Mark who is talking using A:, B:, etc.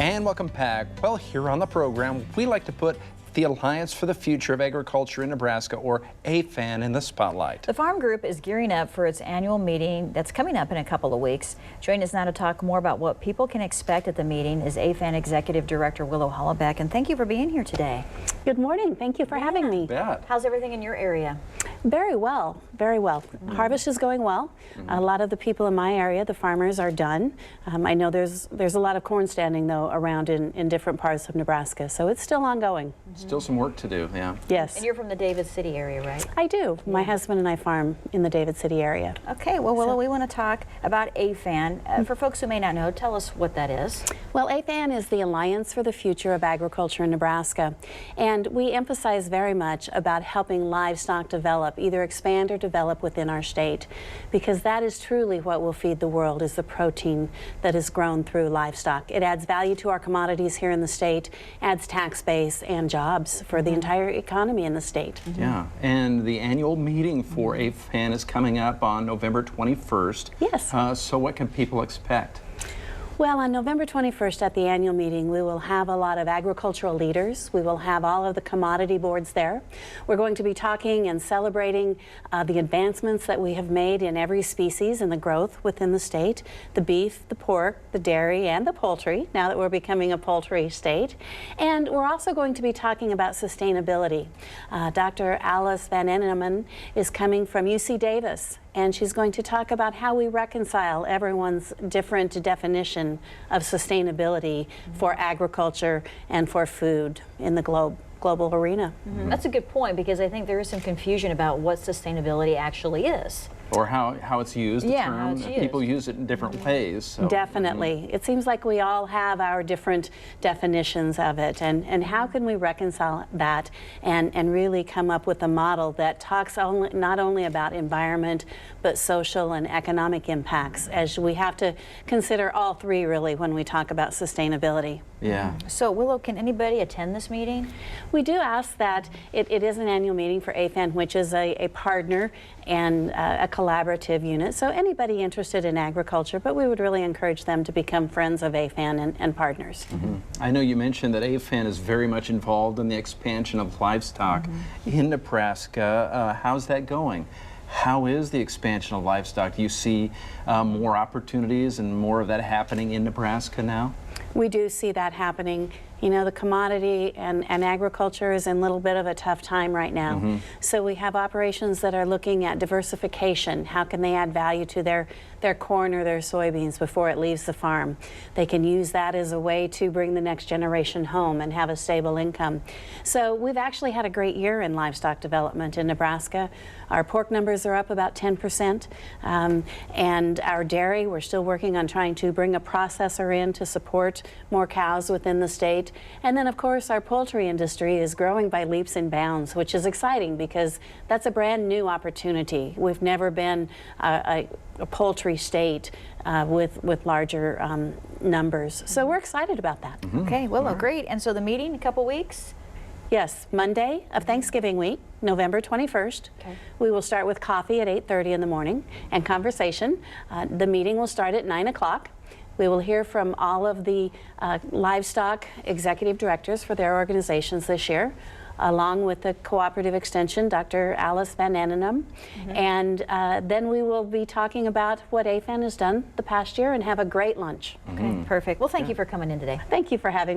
A: And welcome back. Well, here on the program, we like to put the Alliance for the Future of Agriculture in Nebraska, or AFAN, in the spotlight.
B: The farm group is gearing up for its annual meeting that's coming up in a couple of weeks. Joining us now to talk more about what people can expect at the meeting is AFAN Executive Director Willow Holoubek, and thank you for being here today.
C: Good morning. Thank you for having me.
A: Bet.
B: How's everything in your area?
C: Very well, very well. Harvest is going well. A lot of the people in my area, the farmers, are done. I know there's a lot of corn standing, though, around in different parts of Nebraska, so it's still ongoing.
A: Still some work to do, yeah.
C: Yes.
B: And you're from the David City area, right?
C: I do. My husband and I farm in the David City area.
B: Okay, well, Willow, we want to talk about AFAN. For folks who may not know, tell us what that is.
C: Well, AFAN is the Alliance for the Future of Agriculture in Nebraska, and we emphasize very much about helping livestock develop, either expand or develop within our state, because that is truly what will feed the world, is the protein that is grown through livestock. It adds value to our commodities here in the state, adds tax base and jobs for the entire economy in the state.
A: Yeah, and the annual meeting for AFAN is coming up on November 21st.
C: Yes.
A: So what can people expect?
C: Well, on November 21st at the annual meeting, we will have a lot of agricultural leaders. We will have all of the commodity boards there. We're going to be talking and celebrating the advancements that we have made in every species and the growth within the state, the beef, the pork, the dairy, and the poultry, now that we're becoming a poultry state. And we're also going to be talking about sustainability. Dr. Alice Van Enneman is coming from UC Davis, and she's going to talk about how we reconcile everyone's different definition of sustainability for agriculture and for food in the global arena.
B: That's a good point, because I think there is some confusion about what sustainability actually is.
A: Or how it's used, the
B: Yeah,
A: term.
B: how it's used.
A: People use it in different ways. So.
C: Definitely. It seems like we all have our different definitions of it, and how can we reconcile that and really come up with a model that talks not only about environment but social and economic impacts, as we have to consider all three really when we talk about sustainability.
A: Yeah.
B: So, Willow, can anybody attend this meeting?
C: We do ask that it is an annual meeting for AFAN, which is a partner and a collaborative unit, so anybody interested in agriculture, but we would really encourage them to become friends of AFAN and partners.
A: I know you mentioned that AFAN is very much involved in the expansion of livestock in Nebraska. How's that going? How is the expansion of livestock? Do you see more opportunities and more of that happening in Nebraska now?
C: We do see that happening. You know, the commodity and agriculture is in a little bit of a tough time right now. So we have operations that are looking at diversification. How can they add value to their corn or their soybeans before it leaves the farm? They can use that as a way to bring the next generation home and have a stable income. So we've actually had a great year in livestock development in Nebraska. Our pork numbers are up about 10%, and our dairy, we're still working on trying to bring a processor in to support more cows within the state. And then, of course, our poultry industry is growing by leaps and bounds, which is exciting because that's a brand new opportunity. We've never been a poultry state with larger numbers. So we're excited about that.
B: Okay, Willow, great. And so the meeting, a couple weeks?
C: Yes, Monday of Thanksgiving week, November 21st.
B: Okay.
C: We will start with coffee at 8:30 in the morning and conversation. The meeting will start at 9 o'clock. We will hear from all of the livestock executive directors for their organizations this year, along with the Cooperative Extension, Dr. Alice Van Enneman. And then we will be talking about what AFAN has done the past year and have a great lunch.
B: Okay, perfect. Well, thank you for coming in today.
C: Thank you for having me.